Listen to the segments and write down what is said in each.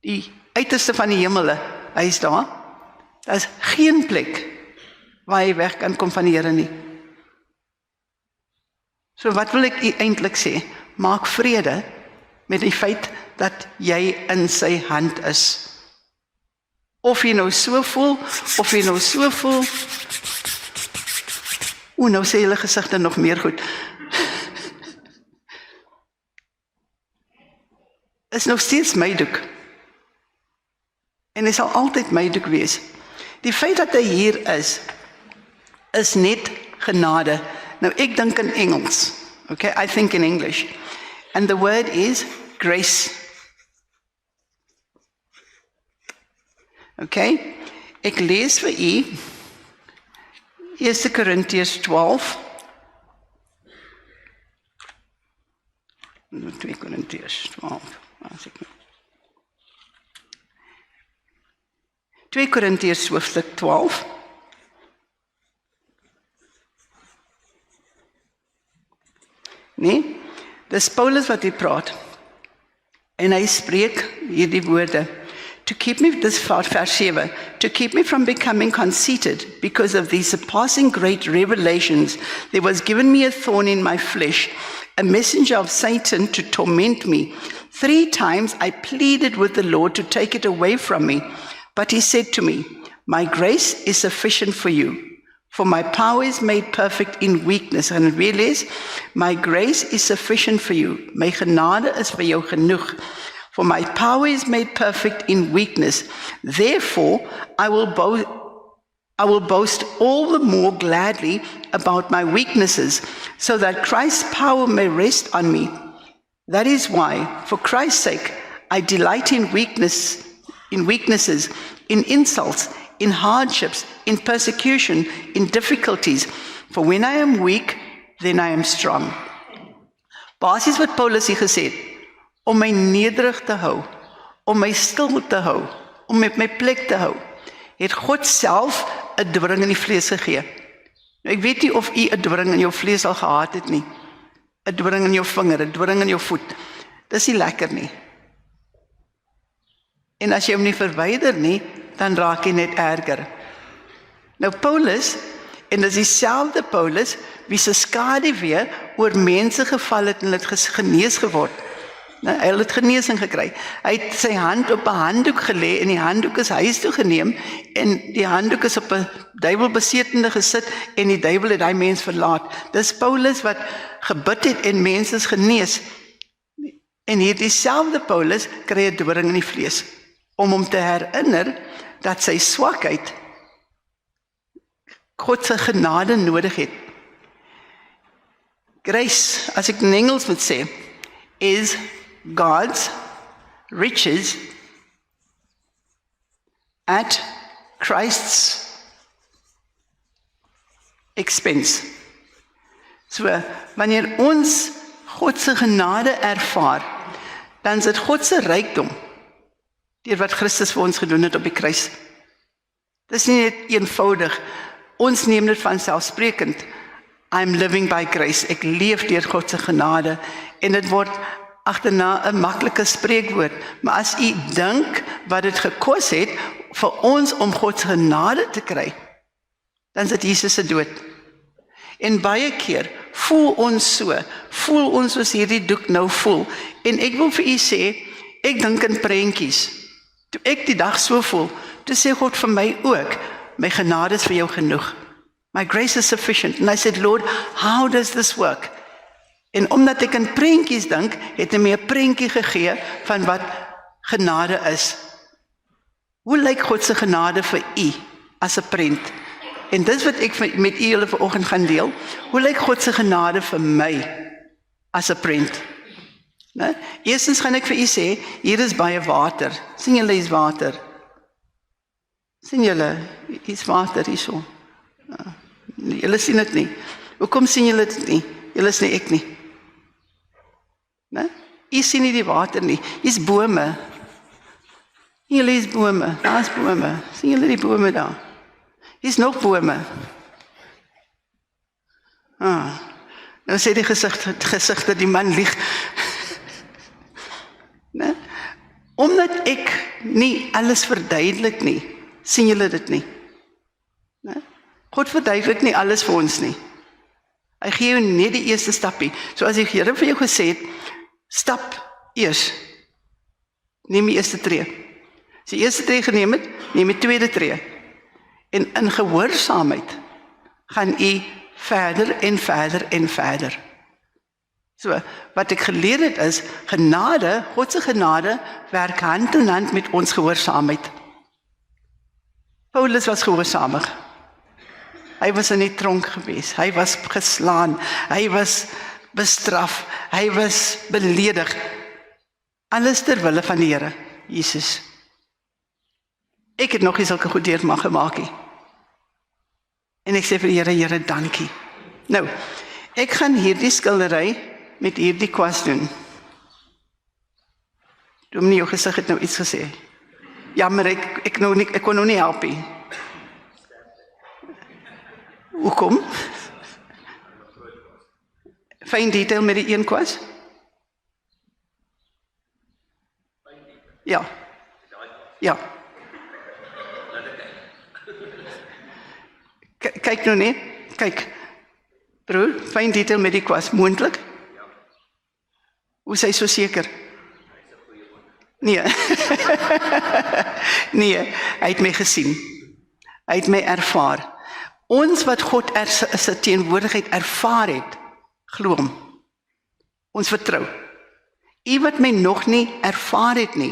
die uiterste van die hemele, hy is daar. Daar is geen plek waar hy weg kan kom van die Here nie. So wat wil ek eintlik sê? Maak vrede met die feit dat jy in sy hand is. Of jy nou so voel, of jy nou so voel. Nou sê julle gesigte nog meer goed. Is nog steeds my doek. En hy sal altyd my doek wees. Die feit dat hy hier is net genade. Nou ek dink in Engels. Okay, I think in English. And the word is grace. Okay, ek lees vir u 1 Korintiërs 12. 2 Korintiërs 12. 2 Korintiërs hoofstuk 12. Nee, dis Paulus wat hier praat. En hy spreek hierdie woorde. To keep me, this vers 7, to keep me from becoming conceited because of these surpassing great revelations, there was given me a thorn in my flesh, a messenger of Satan to torment me. 3 times I pleaded with the Lord to take it away from me, but he said to me, my grace is sufficient for you, for my power is made perfect in weakness. En weer lees, my grace is sufficient for you, my genade is vir jou genoeg. For my power is made perfect in weakness. Therefore, I will boast all the more gladly about my weaknesses, so that Christ's power may rest on me. That is why, for Christ's sake, I delight in weaknesses, in insults, in hardships, in persecution, in difficulties. For when I am weak, then I am strong. Basies wat Paulus hier gesê het, om my nederig te hou, om my stil te hou, om met my plek te hou, het God self 'n dwing in die vlees gegee. Ek weet nie of u 'n dwing in jou vlees al gehad het nie. 'n dwing in jou vinger, 'n dwing in jou voet. Dis nie lekker nie. En as jy hom nie verwyder nie, dan raak hy net erger. Nou Paulus, en dis dieselfde Paulus, wie se skade weer oor mense geval het en het genees geword. Nou, hy het genesing gekry. Hy het sy hand op 'n handdoek gelê en die handdoek is huis toe geneem en die handdoek is op 'n duiwelbesetende gesit en die duiwel het daai mens verlaat. Dis Paulus wat gebid het en mense is genees. En hierdie selfde Paulus kry 'n doring in die vlees om hom te herinner dat sy swakheid God se genade nodig het. Grace, as ek in Engels moet sê, is God's riches at Christ's expense. So, wanneer ons God se genade ervaar, dan is dit God se rykdom deur wat Christus vir ons gedoen het op die kruis. Dis nie net eenvoudig, ons neem dit vanselfsprekend. I'm living by grace, ek leef deur God se genade, en dit word agterna 'n maklike spreekwoord, maar as u dink wat dit gekos het vir ons om God se genade te kry, dan is dit Jesus se dood. En baie keer voel ons soos hierdie doek nou voel, en ek wil vir u sê, ek dink in prentjies. Toe ek die dag so voel, toe sê God vir my ook, my genade is vir jou genoeg. My grace is sufficient. And I said, Lord, how does this work? En omdat ek in prentjies dink, het hy my 'n prentjie gegee van wat genade is. Hoe lyk God se genade vir u as 'n prent? En dis wat ek met u julle vanoggend gaan deel. Hoe lyk God se genade vir my as 'n prent? Nou, eerstens gaan ek vir u sê, hier is baie water. Sien julle hier's water? Sien julle, hier's water hierso. Julle sien dit nie. Hoekom sien julle dit nie? Julle is nie ek nie. Né? U sien nie die water nie. Hier's bome. Julle is bome. Daar's bome. Sien julle die bome daar? Hier's nog bome. Nou sê die gesigte die man lieg. Né? Omdat ek nie alles verduidelik nie. Sien julle dit nie? Nee? God verduidelik nie alles vir ons nie. Hy gee jou net die eerste stapie. So as die Here vir jou gesê het, stap eers. Neem die eerste tree. As die eerste tree geneem het, neem die tweede tree. En in gehoorsaamheid gaan u verder en verder en verder. So, wat ek geleer het is, genade, God se genade, werk hand in hand met ons gehoorsaamheid. Paulus was gehoorsaamig. Hy was in die tronk gewees, hy was geslaan, hy was bestraf, hy was beledig. Alles ter wille van die Here, Jesus. Ek het nog nie sulke goed deur mag gemaak nie. En ek sê vir die Here, Here, dankie. Nou, ek gaan hierdie skildery met hierdie kwas doen. Dominee, jou gesig het nou iets gesê. Jammer, ek kon nou nie help nie. Hoekom? Fyn detail met die een kwas? Ja. Ja. Kyk nou net, kyk. Broer, fyn detail met die kwas, moontlik? Hoe is hy so seker? Nee. Nee, hy het my gesien. Hy het my ervaar. Ons wat God se teenwoordigheid ervaar het, glo hom. Ons vertrou. U wat my nog nie ervaar het nie,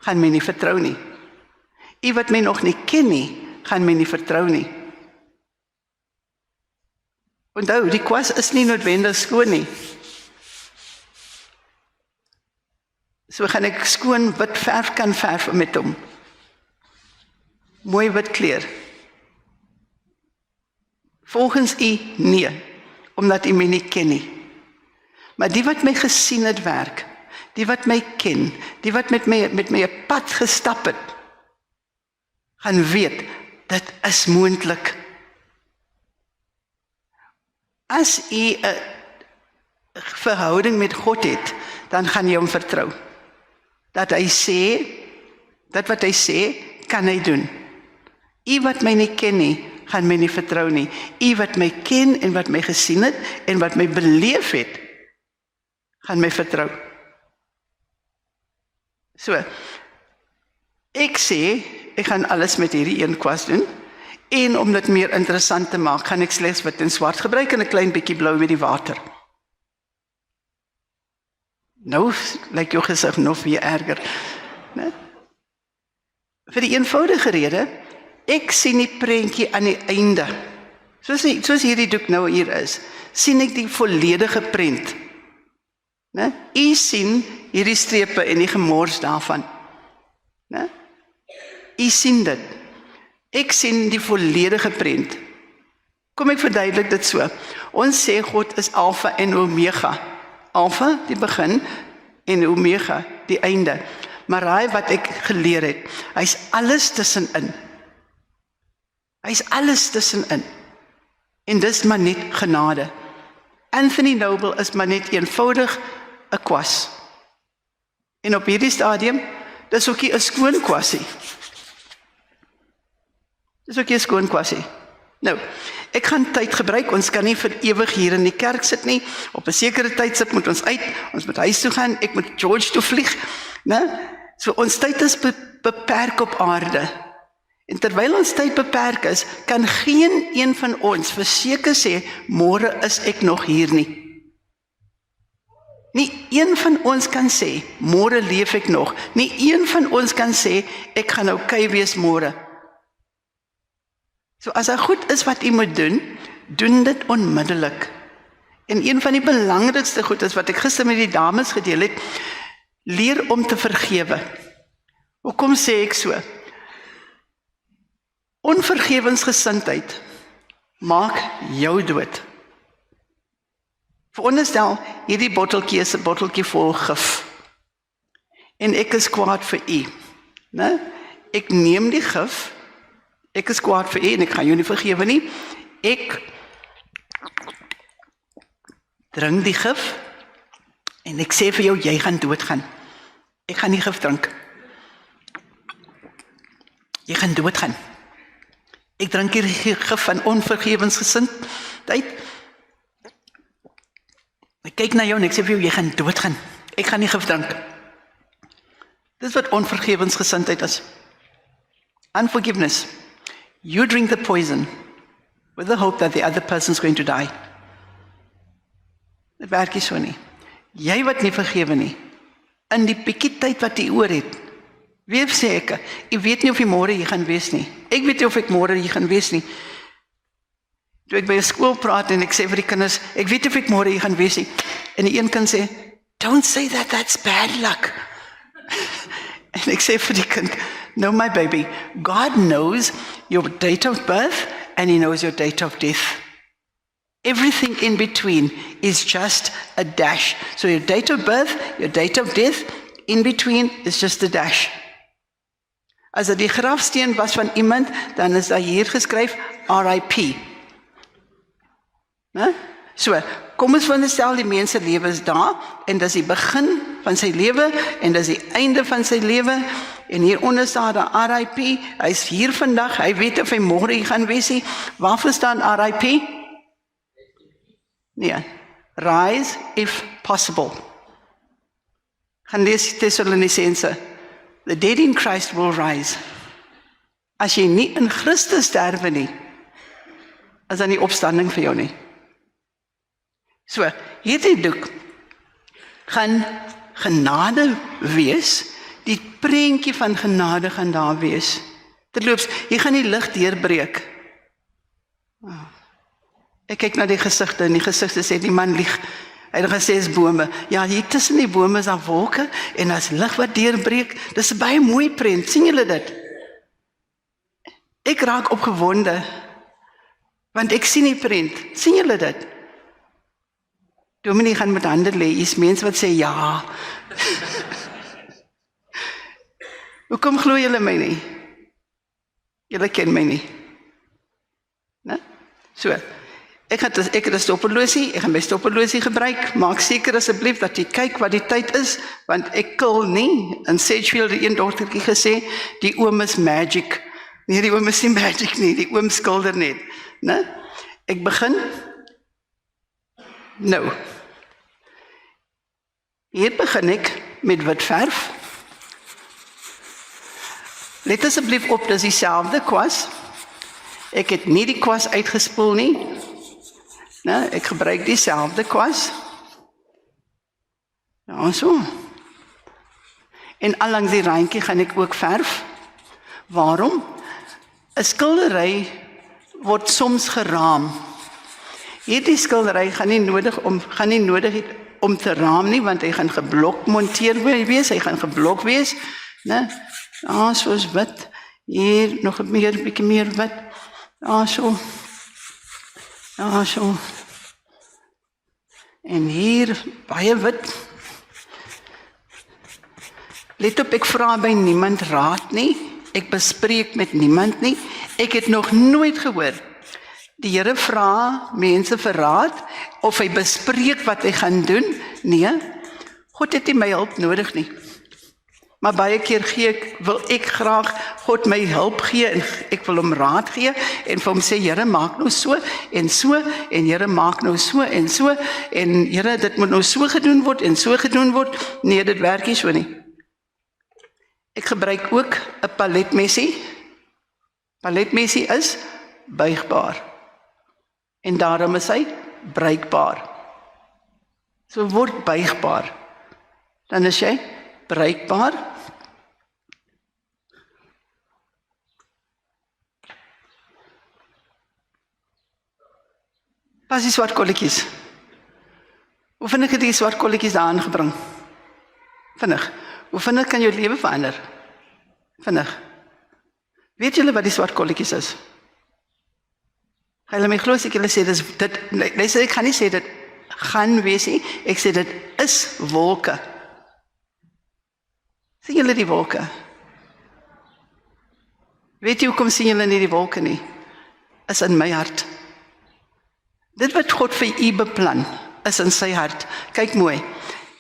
gaan my nie vertrou nie. U wat my nog nie ken nie, gaan my nie vertrou nie. Onthou, die kwas is nie noodwendig skoon nie. So gaan ek skoon wit verf kan verf met hom. Mooi wit kleur. Volgens u nee, omdat u my nie ken nie. Maar die wat my gesien het werk, die wat my ken, die wat met my 'n pad gestap het, gaan weet, dit is moontlik. As u 'n verhouding met God het, dan gaan jy hom vertrou. Dat hy sê, dat wat hy sê, kan hy doen. U wat my nie ken nie, gaan my nie vertrou nie. U wat my ken en wat my gesien het en wat my beleef het, gaan my vertrou. So, ek sê, ek gaan alles met hierdie een kwas doen, en om dit meer interessant te maak, gaan ek slegs wit en swart gebruik en 'n klein bietjie blou met die water. Nou, lyk jou gesig nog weer erger. Nee? Vir die eenvoudige rede, ek sien die prentjie aan die einde. Soos hierdie doek nou hier is, sien ek die volledige prent. Nee? U sien hierdie strepe en die gemors daarvan. Nee? U sien dit. Ek sien die volledige prent. Kom ek verduidelik dit so. Ons sê God is Alfa en Omega. Alfa, die begin, en Omega, die einde. Maar raai wat ek geleer het, hy's alles tussenin. Hy's alles tussenin. En dis maar net genade. Anthony Noble is maar net eenvoudig 'n kwas. En op hierdie stadium, dis ook nie 'n skoon kwasie. Dis ook nie 'n skoon kwasie. Nou, ek gaan tyd gebruik, ons kan nie vir ewig hier in die kerk sit nie, op 'n sekere tydstip moet ons uit, ons moet huis toe gaan, ek moet George toe vlieg, né? So ons tyd is beperk op aarde, en terwyl ons tyd beperk is, kan geen een van ons verseker sê, môre is ek nog hier nie. Nie een van ons kan sê, môre leef ek nog, nie een van ons kan sê, ek gaan okay wees môre. So as daar goed is wat u moet doen, doen dit onmiddellik. En een van die belangrikste goed is wat ek gister met die dames gedeel het, leer om te vergewe. Hoekom sê ek so? Onvergewensgesindheid maak jou dood. Veronderstel, hierdie botteltjie is 'n botteltjie vol gif. En ek is kwaad vir u. Né? Ek neem die gif. Ek is kwaad vir u en ek gaan jou nie vergewe nie. Ek drink die gif en ek sê vir jou, jy gaan doodgaan. Ek gaan nie gif drink. Jy gaan doodgaan. Ek drink hier die gif van onvergewensgesindheid. Ek kyk na jou en ek sê vir jou, jy gaan doodgaan. Ek gaan nie gif drink. Dis wat onvergewensgesindheid is. Unforgiveness. You drink the poison with the hope that the other person's going to die. Dit werk nie so nie. Jy wat nie vergewe nie, in die pikkie tyd wat jy oor het, wie sê ek weet nie of jy môre hier gaan wees nie. Ek weet nie of ek môre hier gaan wees nie. Toe ek by 'n skool praat en ek sê vir die kinders, ek weet nie of ek môre hier gaan wees nie. En die een kind sê, don't say that, that's bad luck. En ek sê vir die kind, no my baby, God knows your date of birth and He knows your date of death. Everything in between is just a dash. So your date of birth, your date of death, in between is just a dash. As dit die grafsteen was van iemand, dan is daar hier geskryf RIP. Ne? So, kom ons veronderstel die mens se lewe is daar, en dis die begin van sy lewe, en dis die einde van sy lewe, en hieronder staan daar RIP, hy is hier vandag, hy weet of hy môre hier gaan wees nie. Waarvoor staan RIP? Nee, rise if possible. Gaan lees Thessalonisense. The dead in Christ will rise. As jy nie in Christus sterwe nie, is daar nie opstanding vir jou nie. So, hierdie doek gaan genade wees, die prentjie van genade gaan daar wees. Terloops, jy gaan die lig deurbreek. Ek kyk na die gesigte, en die gesigte sê, die man lieg. Hy het gesê, is bome. Ja, hier tussen die bome is daar wolke, en as lig wat deurbreek, dis 'n baie mooi prent, sien julle dit? Ek raak opgewonde, want ek sien die prent, sien julle dit? Dominee gaan met hande lê, hier's mense wat sê, ja. Hoekom glo julle my nie? Julle ken my nie. Ne? So, ek het 'n stopperlosie, ek gaan my stopperlosie gebruik, maak seker asseblief dat jy kyk wat die tyd is, want ek kil nie, in Sedgefield het een dogtertjie gesê, die oom is magic. Nee, die oom is nie magic nie, die oom skilder net. Ne? Ek begin, nou, hier begin ek met wit verf. Let asseblief op, dis dieselfde kwas. Ek het nie die kwas uitgespoel nie. Nou, ek gebruik dieselfde kwas. Ja, so. En allangs die randjie gaan ek ook verf. Waarom? 'n Skildery word soms geraam. Hierdie skildery gaan nie nodig om te raam nie, want hy gaan geblok monteer wees, hy gaan geblok wees, né? Soos wit, hier nog 'n bietjie meer wit, so, so, en hier baie wit. Let op, ek vra by niemand raad nie, ek bespreek met niemand nie, ek het nog nooit gehoor, die Here vra mense vir raad, of hy bespreek wat hy gaan doen, nee, God het nie my hulp nodig nie. Maar baie keer wil ek graag God my hulp gee, en ek wil hom raad gee, en vir hom sê, Here, maak nou so, en Here, maak nou so, en Here, dit moet nou so gedoen word, en so gedoen word. Nee, dit werk nie so nie. Ek gebruik ook 'n paletmesie. Paletmesie is buigbaar. En daarom is hy bruikbaar. So word buigbaar. Dan is jy bruikbaar. Pas die swart kolletjies. Hoe vinnig het die swart kolletjies daar aangebring? Vinnig. Hoe vinnig kan jou lewe verander? Vinnig. Weet julle wat die swart kolletjies is? Hulle my glo as ek julle sê, ek gaan nie sê dit gaan wees nie, ek sê dit is wolke. Sien julle die wolke? Weet jy hoekom sien julle nie die wolke nie? Is in my hart. Dit wat God vir u beplan, is in sy hart. Kyk mooi,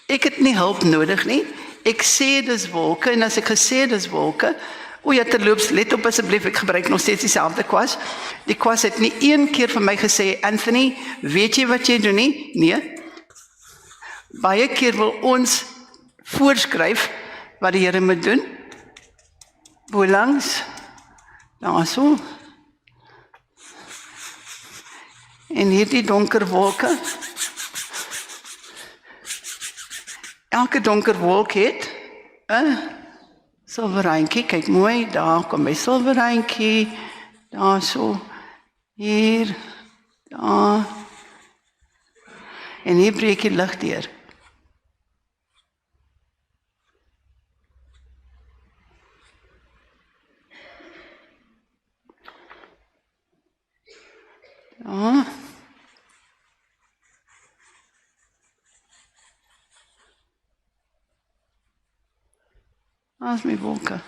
ek het nie hulp nodig nie, ek sê dis wolke, en as ek gesê dis wolke, O ja, terloops, let op asseblief, ek gebruik nog steeds dieselfde kwas. Die kwas het nie een keer vir my gesê, Anthony, weet jy wat jy doen nie? Nee. Baie keer wil ons voorskryf wat die Here moet doen. Bo langs, daar so. En hierdie donker wolke. Elke donker wolk het 'n silwerreintjie. Kyk mooi, daar kom my silwerreintjie. Daar so. Hier, daar. En hier breek die lig deur. Ja. As my wolke.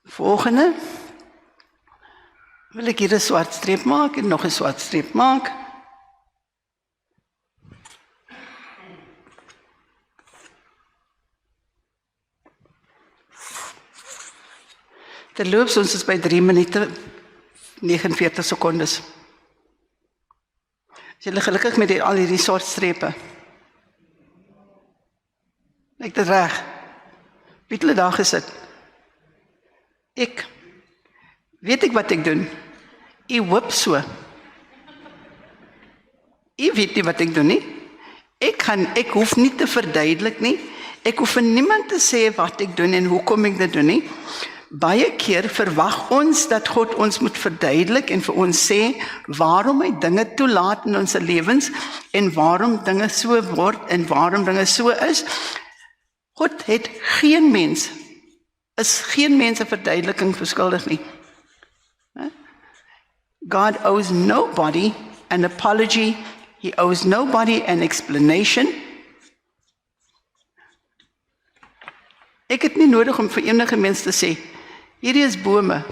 Volgende. Wil ek hier 'n swart streep maak en nog 'n swart streep maak. Terloops, ons is by 3 minute 49 sekondes. Is julle gelukkig met al hierdie swart strepe? Lyk dit reg? Wie het hulle daar gesit? Ek. Weet ek wat ek doen? Ek hoop so. Ek weet nie wat ek doen nie. Ek hoef nie te verduidelik nie. Ek hoef vir niemand te sê wat ek doen en hoekom ek dit doen nie. Baie keer verwag ons dat God ons moet verduidelik en vir ons sê waarom hy dinge toelaat in ons lewens en waarom dinge so word en waarom dinge so is. God het geen mens 'n verduideliking verskuldig nie. God owes nobody an apology. He owes nobody an explanation. Ek het nie nodig om vir enige mens te sê, hierdie is bome.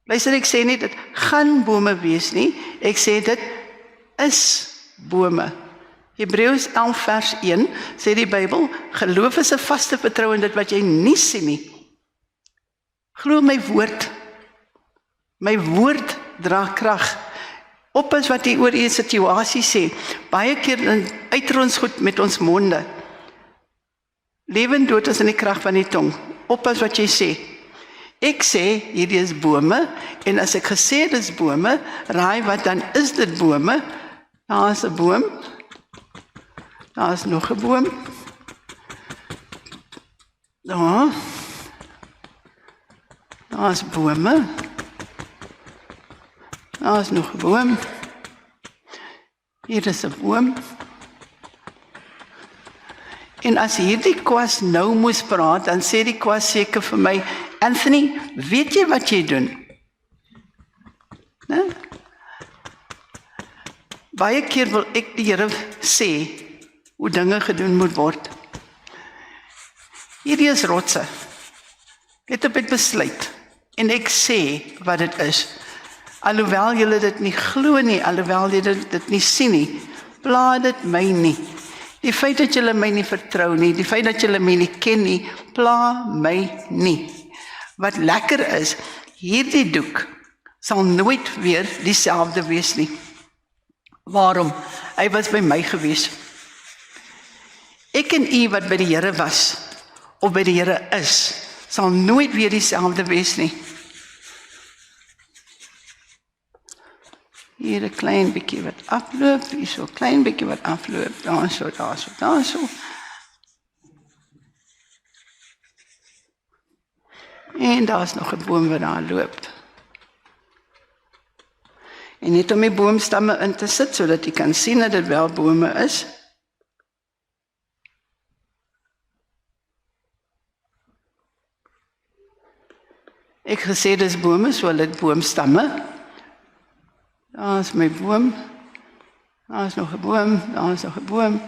Luister, ek sê nie, dit gaan bome wees nie. Ek sê, dit is bome. Hebreërs 11 vers 1 sê die Bybel, geloof is 'n vaste vertroue in dit wat jy nie sien nie. Glo my woord. My woord dra krag. Op as wat jy oor 'n situasie sê. Baie keer uiter ons goed met ons monde. Lewe en dood is in die krag van die tong. Op as wat jy sê. Ek sê, hierdie is bome, en as ek gesê dit is bome, raai wat, dan is dit bome. Daar is 'n boom. Daar is nog 'n boom. Daar is bome. Daar is nog 'n boom. Hier is 'n boom. En as hierdie kwas nou moes praat, dan sê die kwas seker vir my, Anthony, weet jy wat jy doen? Nee? Baie keer wil ek die Here sê hoe dinge gedoen moet word. Hierdie is rotse. Let op het besluit. En ek sê wat dit is. Alhoewel julle dit nie glo nie, alhoewel julle dit nie sien nie, pla dit my nie. Die feit dat julle my nie vertrou nie, die feit dat julle my nie ken nie, pla my nie. Wat lekker is, hierdie doek sal nooit weer dieselfde wees nie. Waarom? Hy was by my gewees. Ek en u wat by die Here was, of by die Here is, sal nooit weer dieselfde wees nie. Hier 'n klein bietjie wat afloop, hier so 'n klein bietjie wat afloop, daar so. En daar's nog 'n boom wat daar loop. En net om die boomstamme in te sit, sodat jy kan sien dat dit wel bome is. Ek gesê dis bome, so hulle het boomstamme. Daar is my boom. Daar is nog 'n boom. Daar is nog 'n boom.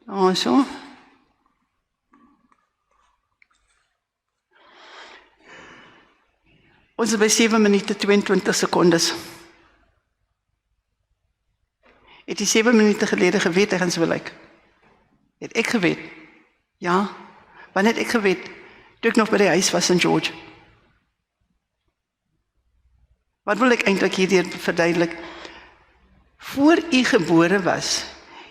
Daar so. Ons is by 7 minute 22 sekondes. Het jy 7 minute gelede geweet, hy gaan so lyk? Het ek geweet? Ja. Wanneer het ek geweet? Toe ek nog by die huis was in George. Wat wil ek eintlik hierdeur verduidelik? Voor u gebore was,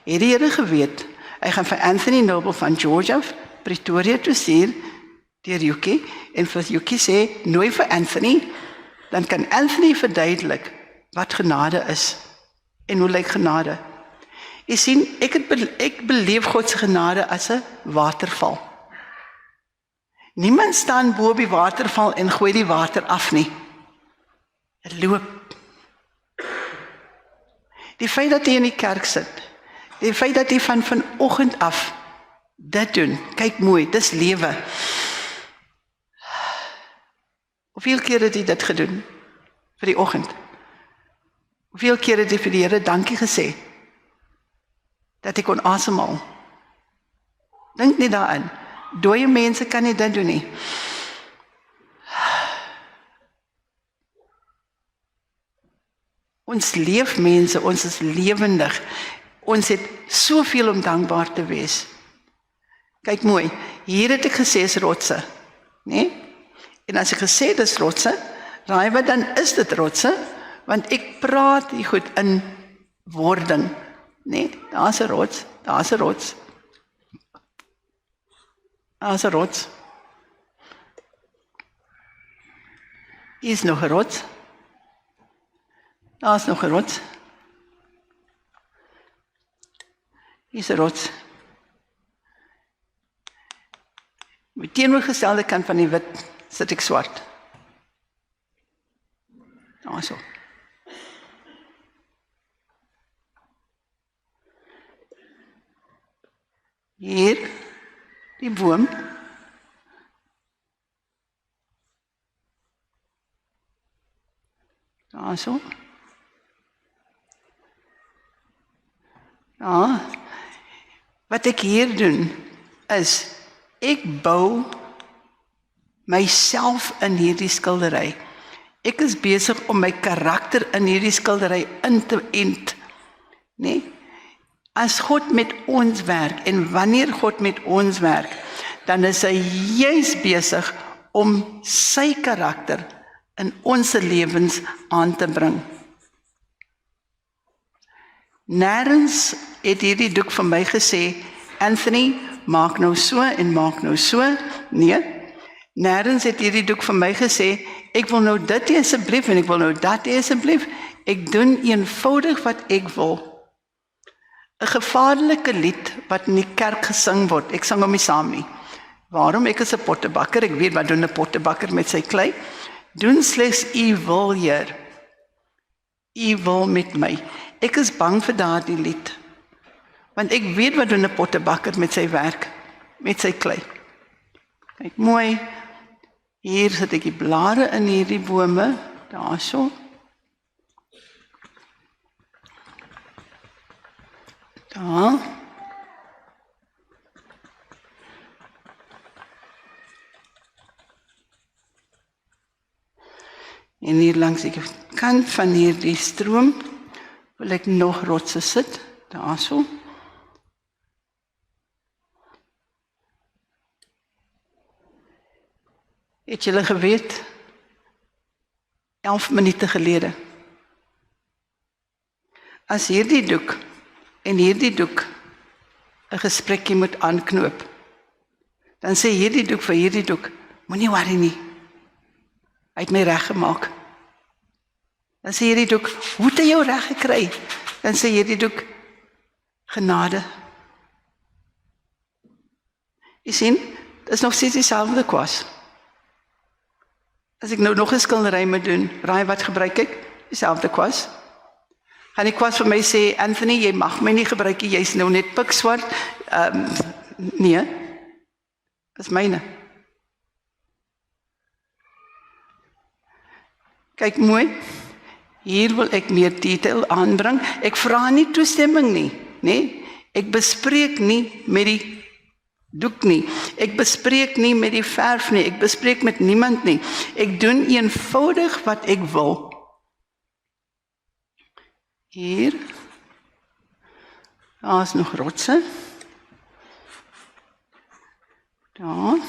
het die Here geweet, hy gaan vir Anthony Noble van George af, Pretoria toe stuur, deur Yuki, en vir Yuki sê, nooi vir Anthony, dan kan Anthony verduidelik wat genade is, en hoe lyk genade. Jy sien, ek beleef God se genade as 'n waterval. Niemand staan bo op die waterval en gooi die water af nie. Dit loop. Die feit dat jy in die kerk sit, die feit dat jy van vanoggend af dit doen, kyk mooi, dis lewe. Hoeveel keer het jy dit gedoen vir die oggend? Hoeveel keer het jy vir die Here dankie gesê dat ek kon asemhaal? Dink nie daaraan. Dooie mense kan nie dit doen nie. Ons leefmense, ons is lewendig. Ons het soveel om dankbaar te wees. Kyk mooi, hier het ek gesê is rotse, né? En as ek gesê dis rotse, raai wat dan is dit rotse, want ek praat hier goed in wording, né? Daar's 'n rots, daar's 'n rots. Daar's 'n rots. Hier is nog 'n rots. Daar's nog 'n rots. Hier is 'n rots. Met teenoorgestelde kant van die wit sit ek swart. So. Hier, die boom. So. Ja, wat ek hier doen is, ek bou myself in hierdie skildery. Ek is besig om my karakter in hierdie skildery in te ent. Nee? As God met ons werk, en wanneer God met ons werk, dan is hy juis besig om sy karakter in ons lewens aan te bring. Nêrens het hierdie doek vir my gesê, Anthony, maak nou so en maak nou so. Nee, nêrens het hierdie doek vir my gesê, ek wil nou dit hê asseblief en ek wil nou dat hê asseblief. Ek doen eenvoudig wat ek wil. 'n Gevaarlike lied wat in die kerk gesing word, ek sing hom nie saam nie. Waarom? Ek is 'n pottebakker, ek weet wat doen 'n pottebakker met sy klei. Doen slegs u wil, Heer. U wil met my. Ek is bang vir daardie lied, want ek weet wat doen 'n pottebakker met sy werk, met sy klei. Kyk mooi, hier sit ek die blare in hierdie bome, daarso. Daar. En hier langs die kant van hierdie stroom wil ek nog rotse sit, daarso. Het julle geweet, 11 minute gelede, as hierdie doek en hierdie doek 'n gesprekkie moet aanknoop, dan sê hierdie doek vir hierdie doek, moenie worry nie, hy het my reg gemaak. Dan sê hierdie doek, hoe het hy jou reg gekry? Dan sê hierdie doek, genade. Jy sien, dit is nog steeds dieselfde kwas. As ek nou nog 'n skildery moet doen, raai wat gebruik ek? Dieselfde kwas. Gaan die kwas vir my sê, Anthony, jy mag my nie gebruik nie, jy's nou net pikswart. Nee, dis myne. Kyk mooi, hier wil ek meer detail aanbring. Ek vra nie toestemming nie, nee. Ek bespreek nie met die doek nie. Ek bespreek nie met die verf nie, ek bespreek met niemand nie. Ek doen eenvoudig wat ek wil. Hier, daar is nog rotse. Daar.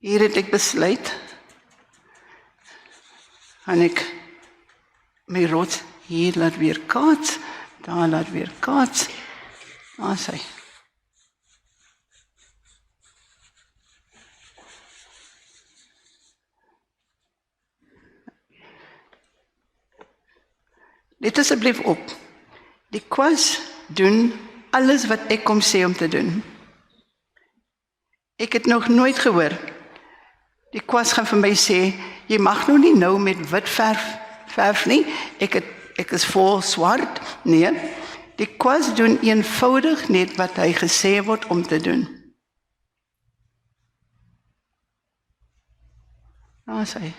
Hier het ek besluit, gaan ek my rots hier laat weer kaats, daar laat weer kaats, daar is hy. Let asseblief op, die kwas doen alles wat ek kom sê om te doen. Ek het nog nooit gehoor, die kwas gaan vir my sê, jy mag nou nie nou met wit verf nie, ek is vol swart, nee, die kwas doen eenvoudig net wat hy gesê word om te doen. Daar is hy.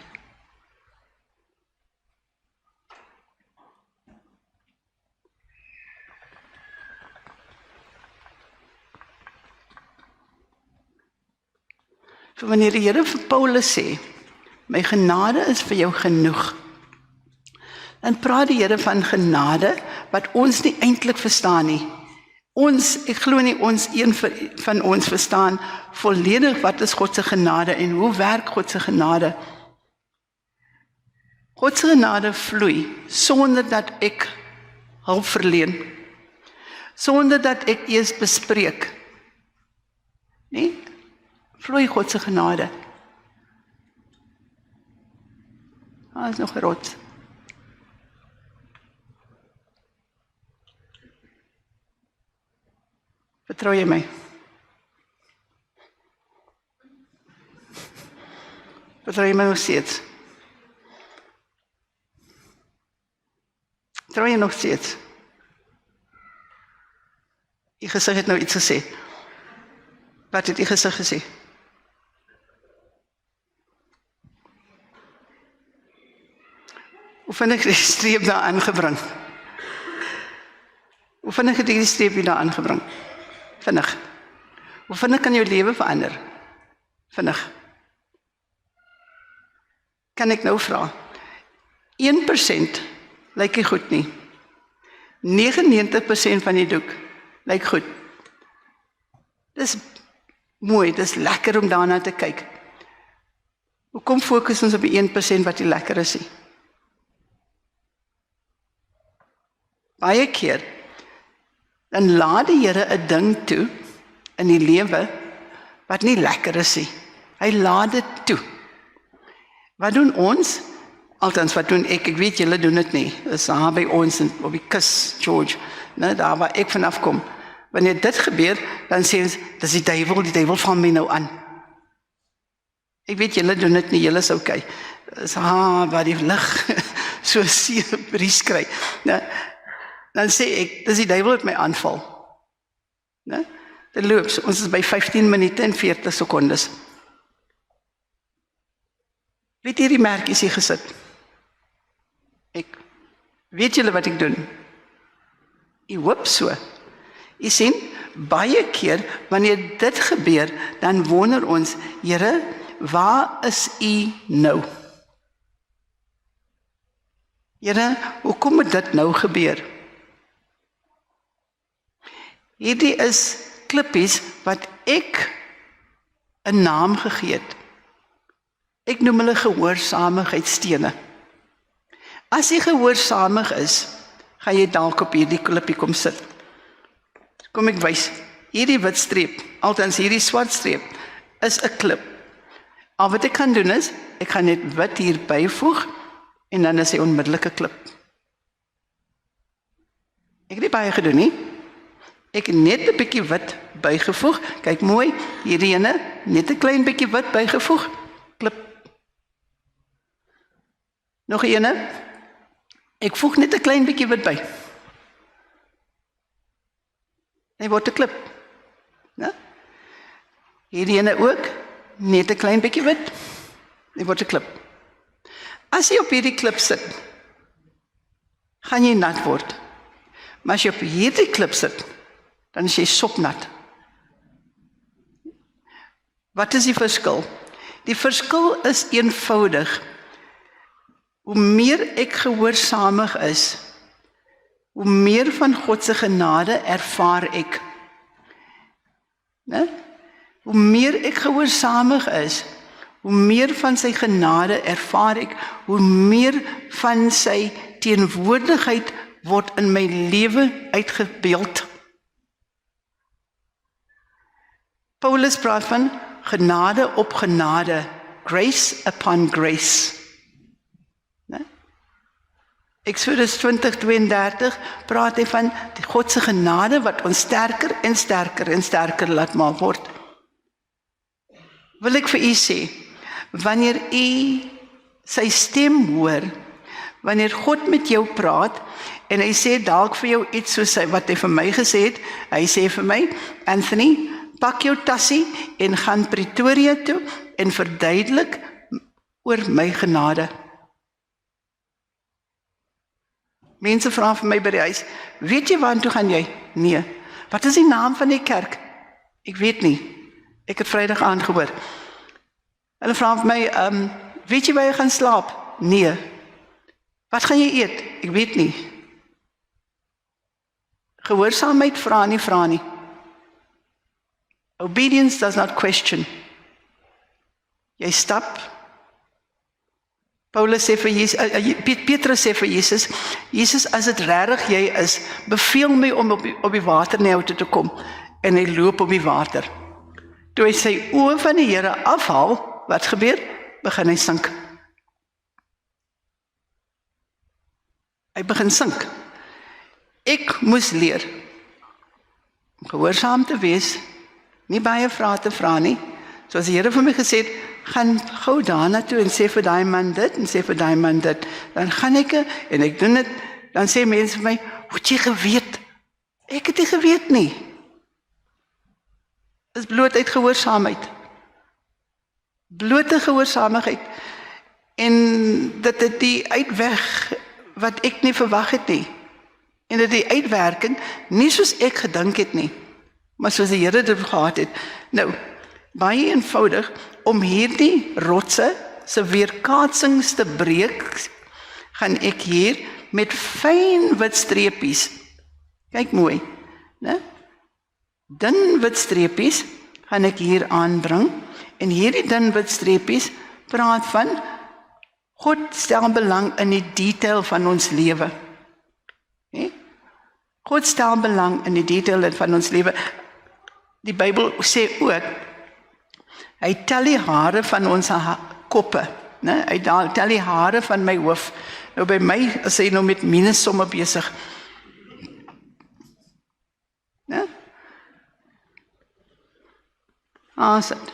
So wanneer die Here vir Paulus sê, my genade is vir jou genoeg, dan praat die Here van genade, wat ons nie eintlik verstaan nie. Ek glo nie een van ons verstaan volledig wat is God se genade en hoe werk God se genade. God se genade vloei, sonder dat ek hulp verleen, sonder dat ek eers bespreek. Nee? Vloei God se genade. Daar is nog 'n rots. Vertrou jy my? Vertrou jy my nog steeds? Vertrou jy nog steeds? Die gesig het nou iets gesê. Wat het die gesig gesê? Hoe vind ek die streep daar aangebring? Hoe vind ek die streep daar aangebring? Vinnig. Hoe vind ek kan jou lewe verander? Vinnig. Kan ek nou vra? 1% lyk nie goed nie. 99% van die doek lyk goed. Dis mooi, dis lekker om daarna te kyk. Hoekom fokus ons op die 1% wat nie lekker is nie? Baie keer, dan laat die Here 'n ding toe in die lewe wat nie lekker is nie. Hy laat dit toe. Wat doen ons? Althans, wat doen ek? Ek weet julle doen dit nie. Dit is daar by ons op die kus, George, né, daar waar ek vanaf kom. Wanneer dit gebeur, dan sê ons, dis die duiwel val my nou aan. Ek weet julle doen dit nie, julle is okay. Dis waar die lig so seer bries kry. Dan sê ek, dis die duiwel wat my aanval. Ne? Dit loop, ons is by 15 minute en 40 sekondes. Weet hierdie merkies hier gesit? Weet julle wat ek doen? Ek hoop so. Jy sien, baie keer, wanneer dit gebeur, dan wonder ons, Here, waar is U nou? Here, hoekom moet dit nou gebeur? Hierdie is klippies wat ek 'n naam gegee het. Ek noem hulle gehoorsaamheidsstene. As jy gehoorsaamig is, gaan jy dalk op hierdie klippie kom sit. Kom ek wys, hierdie wit streep, althans hierdie swart streep, is 'n klip. Al wat ek kan doen is, ek gaan net wit hier byvoeg, en dan is hy onmiddellik 'n klip. Ek het nie baie gedoen nie. Ek het net 'n bietjie wit bygevoeg. Kyk mooi, hierdie ene, net 'n klein bietjie wit bygevoeg. Klip. Nog 'n ene. Ek voeg net 'n klein bietjie wit by. Hy word 'n klip. Ja? Hierdie ene ook, net 'n klein bietjie wit. Hy word 'n klip. As jy op hierdie klip sit, gaan jy nat word. Maar as jy op hierdie klip sit, dan is jy sopnat. Wat is die verskil? Die verskil is eenvoudig. Hoe meer ek gehoorsaamig is, hoe meer van God se genade ervaar ek. Ne? Hoe meer ek gehoorsaamig is, hoe meer van sy genade ervaar ek, hoe meer van sy teenwoordigheid word in my lewe uitgebeeld. Paulus praat van genade op genade, grace upon grace. Ne? Exodus 20:32 praat hy van die God se genade wat ons sterker en sterker en sterker laat maak word. Wil ek vir u sê, wanneer u sy stem hoor, wanneer God met jou praat, en hy sê dalk vir jou iets soos wat hy vir my gesê het, hy sê vir my, Anthony, pak jou tassie en gaan Pretoria toe en verduidelik oor my genade. Mense vra vir my by die huis, weet jy waartoe gaan jy? Nee. Wat is die naam van die kerk? Ek weet nie. Ek het Vrydag aangehoor. Hulle vra vir my, weet jy waar jy gaan slaap? Nee. Wat gaan jy eet? Ek weet nie. Gehoorsaamheid vra nie. Obedience does not question. Jy stap. Paulus sê vir Jesus, Petrus sê vir Jesus, Jesus, as dit regtig jy is, beveel my om op die water na jou toe te kom. En hy loop op die water. Toe hy sy oë van die Here afhaal, wat gebeur? Begin hy sink. Hy begin sink. Ek moes leer om gehoorsaam te wees, nie baie vrae te vra nie. Soos die Here vir my gesê het, gaan gou daarna toe en sê vir daai man dit en sê vir daai man dit. Dan gaan ek en ek doen dit, dan sê mense vir my, hoe het jy geweet? Ek het nie geweet nie. Dis bloot uit gehoorsaamheid. Blote gehoorsaamheid. En dit het die uitweg wat ek nie verwag het nie. En dit die uitwerking nie soos ek gedink het nie, maar soos die Here dit gehad het. Nou, baie eenvoudig, om hierdie rotse se weerkaatsings te breek, gaan ek hier met fyn wit streepies, kyk mooi, né? Dun wit streepies gaan ek hier aanbring, en hierdie dun wit streepies praat van God stel belang in die detail van ons lewe. Nee? God stel belang in die detail van ons lewe. Die Bybel sê ook, hy tel die hare van ons koppe, né? Hy tel die hare van my hoof. Nou by my is hy nou met minussomme besig. Né? Awesome.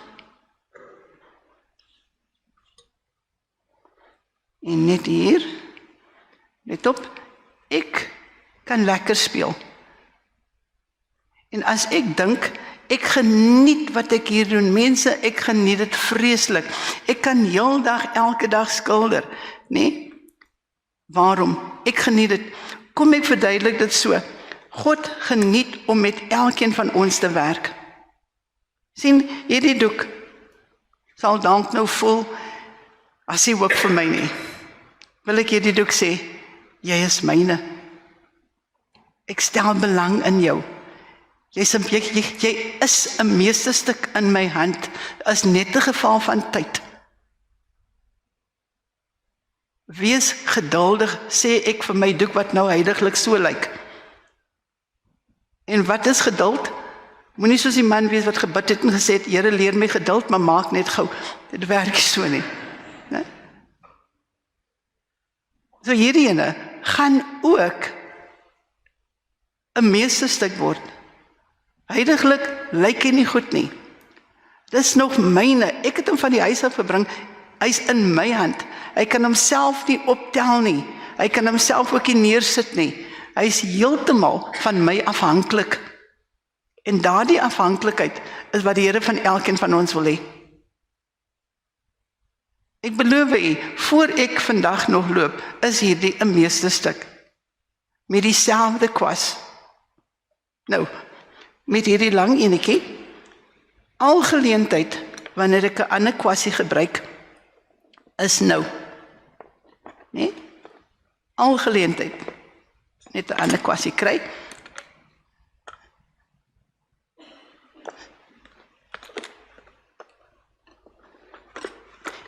En net hier, let op, ek kan lekker speel. En as ek dink, ek geniet wat ek hier doen, mense, ek geniet dit vreeslik. Ek kan heel dag, elke dag skilder, nee? Waarom? Ek geniet dit. Kom ek verduidelik dit so. God geniet om met elkeen van ons te werk. Sien, hierdie doek sal dalk nou voel, as hy ook vir my nie. Wil ek hierdie doek sê, jy is myne. Ek stel belang in jou. Jy is 'n meesterstuk in my hand, is net 'n geval van tyd. Wees geduldig, sê ek vir my doek wat nou heiliglik so lyk. En wat is geduld? Moenie soos die man wees wat gebid het en gesê het, Here leer my geduld, maar maak net gou. Dit werk nie so nie. Nee? So hierdie ene gaan ook 'n meesterstuk word. Heiliglik lyk hy nie goed nie. Dis nog myne. Ek het hom van die huis af gebring. Hy's in my hand. Hy kan homself nie optel nie. Hy kan homself ook nie neersit nie. Hy's heeltemal van my afhanklik. En daardie afhanklikheid is wat die Here van elkeen van ons wil hê. Ek beloof u, voor ek vandag nog loop, is hierdie 'n meesterstuk. met dieselfde kwas. Nou, met hierdie lang enetjie, al geleentheid, wanneer ek 'n ander kwasie gebruik, is nou. Nee? Al geleentheid, net 'n ander kwasie kry.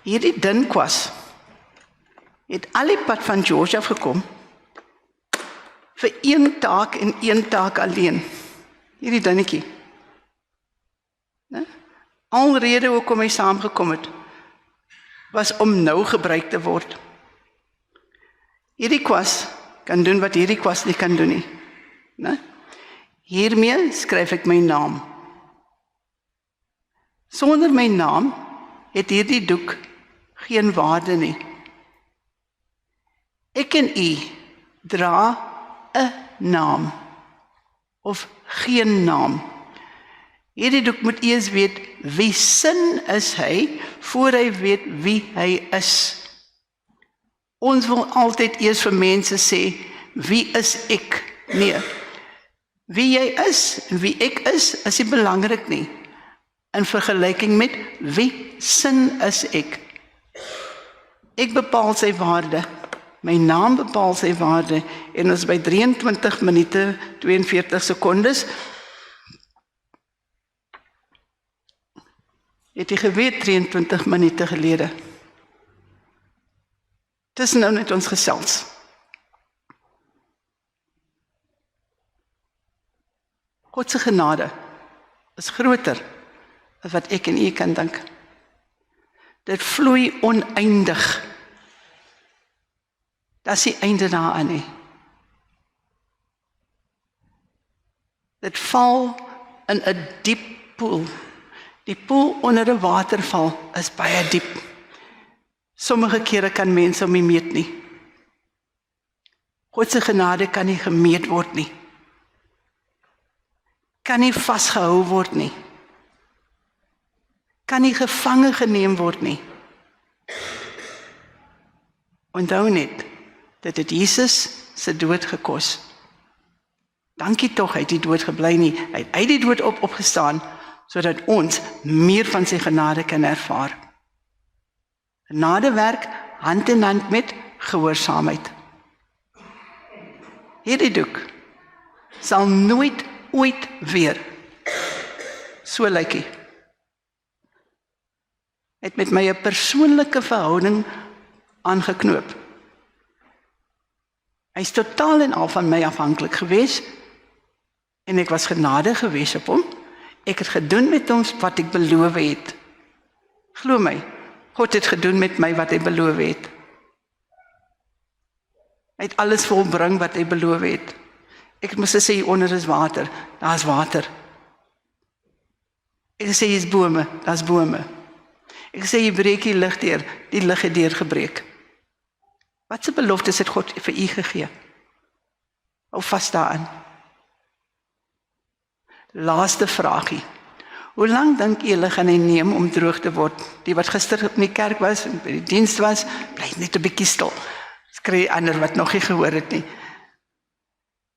Hierdie dun kwas het al die pad van George af gekom vir een taak en een taak alleen. Hierdie dunnetjie. Alrede hoekom hy saamgekom het, was om nou gebruik te word. Hierdie kwas kan doen wat hierdie kwas nie kan doen nie. Ne? Hiermee skryf ek my naam. Sonder my naam het hierdie doek geen waarde nie. Ek en u dra 'n naam of geen naam. Hierdie doek moet eers weet wie sin is hy voor hy weet wie hy is. Ons wil altyd eers vir mense sê, wie is ek? Nee. Wie jy is en wie ek is nie belangrik nie. In vergelyking met wie sin is ek? Ek bepaal sy waarde. My naam bepaal sy waarde. En ons by 23 minute 42 sekondes het jy geweet 23 minute gelede. Dis nou net ons gesels. God se genade is groter as wat ek en u kan dink. Dit vloei oneindig. Dat is die einde daaraan nie. Dit val in 'n diep poel. Die poel onder 'n waterval is baie diep. Sommige kere kan mense hom nie meet nie. God se genade kan nie gemeet word nie. Kan nie vasgehou word nie. Kan nie gevange geneem word nie. Onthou net, dit het Jesus se dood gekos. Dankie tog, hy het die dood gebly nie. Hy het uit die dood opgestaan, sodat ons meer van sy genade kan ervaar. Genade werk hand in hand met gehoorsaamheid. Hierdie doek sal nooit ooit weer so lykie. Het met my 'n persoonlike verhouding aangeknoop. Hy is totaal en al van my afhanklik gewees en ek was genade gewees op hom. Ek het gedoen met hom wat ek beloof het. Glo my, God het gedoen met my wat hy beloof het. Hy het alles volbring wat hy beloof het. Ek moes sê hieronder is water, daar is water. Ek sê hier is bome, daar is bome. Ek sê jy breek die lig deur, die lig het deurgebreek. Wat se beloftes het God vir u gegee? Hou vas daaraan. Laaste vraagie. Hoe lank dink julle gaan hy neem om droog te word? Die wat gister in die kerk was, by die diens was, bly net 'n bietjie stil. Skree ander wat nog nie gehoor het nie.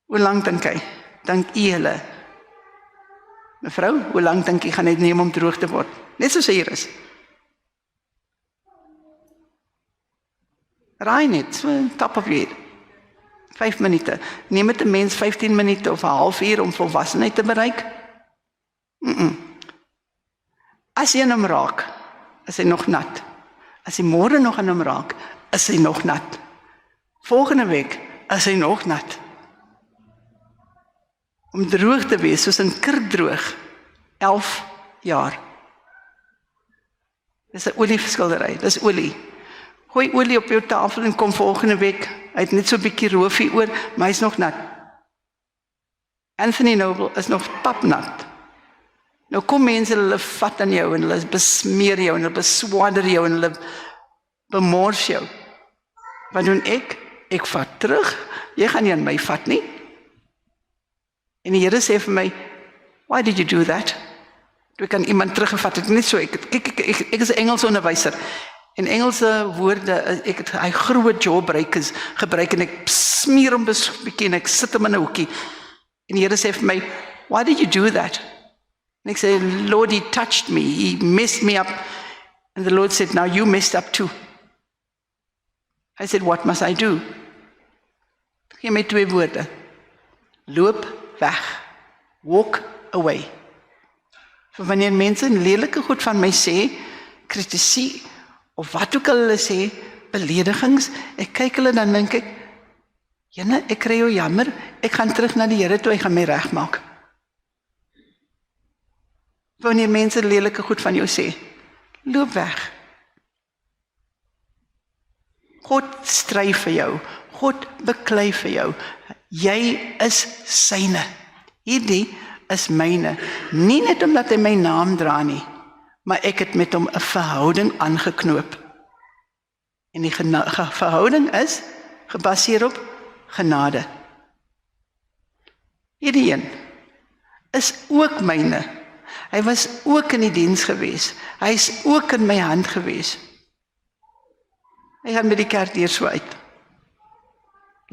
Hoe lank dink hy? Dink julle? Mevrou, hoe lank dink jy gaan hy neem om droog te word? Net soos hier is. Raai net, so top of your head. 5 minute. Neem dit 'n mens 15 minute of 'n halfuur om volwassenheid te bereik? As jy hom raak, is hy nog nat. As jy môre nog aan hom raak, is hy nog nat. Volgende week is hy nog nat. Om droog te wees, soos 'n kurkdroog, 11 jaar. Dis 'n olieskildery, dis olie. Gooi olie op jou tafel en kom volgende week. Hy het net so 'n bietjie roofie oor, maar hy's nog nat. Anthony Noble is nog papnat. Nou kom mense, hulle vat aan jou en hulle besmeer jou en hulle beswaarder jou en hulle bemors jou. Wat doen ek? Ek vat terug. Jy gaan nie aan my vat nie. En die Here sê vir my, why did you do that? Toe kan iemand teruggevat het, net so, ek is 'n Engels onderwyser. In Engelse woorde, ek het hy groot jawbreakers gebruik en ek smeer hom bietjie en ek sit hom in 'n hoekie. En die Here sê vir my, why did you do that? En ek sê, Lord, he touched me, he messed me up. And the Lord said, now you messed up too. I said, what must I do? Gee my 2 woorde. Loop weg. Walk away. Vir wanneer mense lelike goed van my sê, kritisie, of wat ook al hulle sê, beledigings, ek kyk hulle dan dink ek, Jene, ek kry jou jammer, ek gaan terug na die Here toe, hy gaan my regmaak. Wanneer mense lelike goed van jou sê, loop weg. God stry vir jou, God beklei vir jou, jy is syne, hierdie is myne, nie net omdat hy my naam dra nie, maar ek het met hom 'n verhouding aangeknoop. En die verhouding is gebaseer op genade. Hierdie een is ook myne. Hy was ook in die diens gewees. Hy is ook in my hand gewees. Hy gaan met die kerk deur so uit.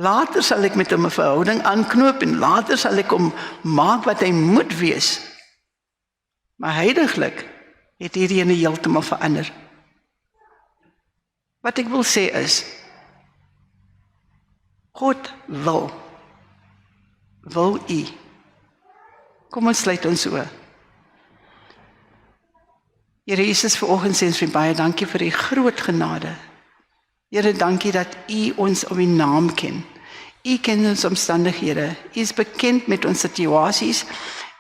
Later sal ek met hom 'n verhouding aanknoop en later sal ek hom maak wat hy moet wees. Maar heidaglik het hierdie ene heeltemal verander. Wat ek wil sê is, God wil u. Kom ons sluit ons oë. Here Jesus, vanoggend sê ons vir baie dankie vir die groot genade. Here, dankie dat u ons op die naam ken. U ken ons omstandighede. U is bekend met ons situasies.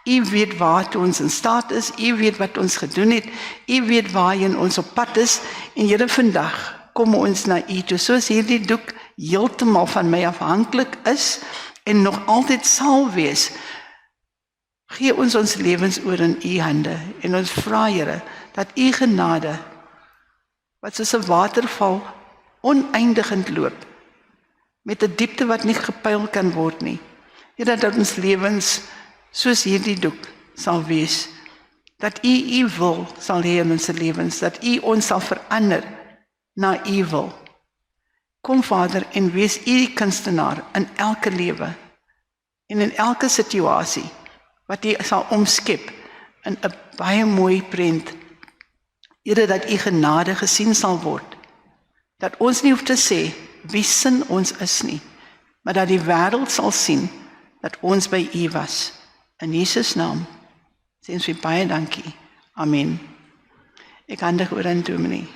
U weet waartoe ons in staat is. U weet wat ons gedoen het. U weet waarheen ons op pad is. En Here, vandag kom ons na u toe, soos hierdie doek heeltemal van my afhanklik is en nog altyd sal wees. Gee ons lewens oor in u hande en ons vra, Here, dat u genade, wat soos 'n waterval oneindigend loop, met 'n diepte wat nie gepyl kan word nie. Here, dat ons lewens soos hierdie doek sal wees, dat u wil sal hê in ons lewens, dat u ons sal verander na u wil. Kom Vader en wees u die kunstenaar in elke lewe en in elke situasie wat u sal omskep in 'n baie mooi prent. Here, dat u genade gesien sal word, dat ons nie hoef te sê wie sin ons is nie, maar dat die wêreld sal sien dat ons by u was. In Jesus naam sê ons vir baie dankie. Amen. Ek handig oor aan Dominee.